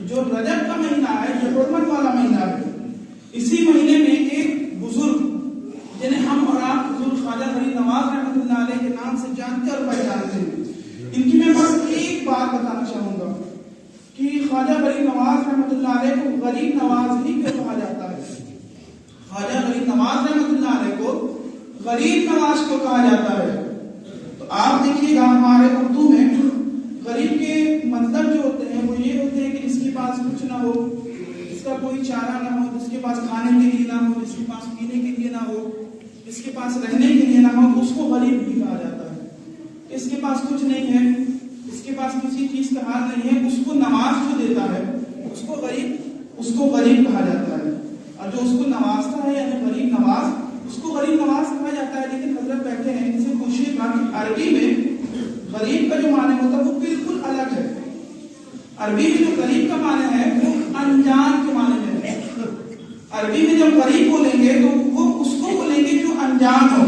جو رجب کا مہینہ ہے جو حرمت والا مہینہ ہے، اسی مہینے میں ایک بزرگ جنہیں ہم اور آپ حضور خواجہ غریب نواز رحمۃ اللہ علیہ کے نام سے جانتے اور پہچانتے ہیں، ان کی میں بس ایک بات بتانا چاہوں گا کہ خواجہ غریب نواز رحمۃ اللہ علیہ کو غریب نواز ہی کیوں کہا جاتا ہے؟ خواجہ غریب نواز رحمۃ اللہ علیہ کو غریب نواز کیوں کہا جاتا ہے؟ تو آپ دیکھیے گا ہمارے اردو میں غریب کے مطلب جو ہوتے ہیں وہ یہ ہوتے ہیں کہ جس کے پاس کچھ نہ ہو، جس کا کوئی چارہ نہ ہو، جس کے پاس کھانے کے لیے نہ ہو، جس کے پاس پینے کے لیے نہ ہو، جس کے پاس رہنے کے لیے نہ ہو، اس کو غریب بھی کہا جاتا ہے۔ اس کے پاس کچھ نہیں ہے، اس کے پاس کسی چیز کا حال نہیں ہے، اس کو نواز جو دیتا ہے اس کو غریب کہا جاتا ہے، اور جو اس کو نوازتا ہے یعنی غریب نواز، اس کو غریب نواز کہا جاتا ہے۔ لیکن حضرت بیٹھے ہیں، ان سے پوچھیے گا کہ عربی میں غریب کا جو معنی ہوتا ہے وہ بالکل الگ ہے۔ عربی میں جو غریب کا معنی ہے وہ انجان کے معنی میں ہے۔ عربی میں جب غریب بولیں گے تو وہ اس کو بولیں گے جو انجان ہو،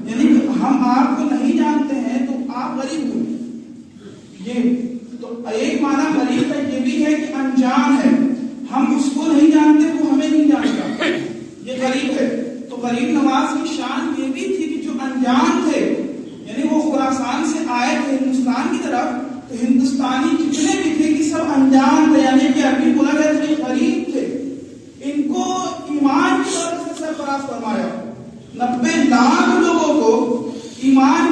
یعنی ہم آپ کو نہیں جانتے ہیں تو آپ غریب ہو۔ یہ تو ایک معنی غریب کا یہ بھی ہے کہ انجان ہے، ہم اس کو نہیں جانتے وہ ہمیں نہیں جانتا، یہ غریب ہے۔ تو غریب نواز کی شان یہ بھی تھی کہ جو انجان تھے، یعنی وہ خراسان سے آئے تھے ہندوستان کی طرف، تو ہندوستانی جتنے بھی تھے کہ سب انجان تھے، یعنی کہ عربی بولا گیا تھا غریب تھے۔ ان کو ایمان کی طرف سے سرفراز فرمایا، 90 لاکھ لوگوں کو ایمان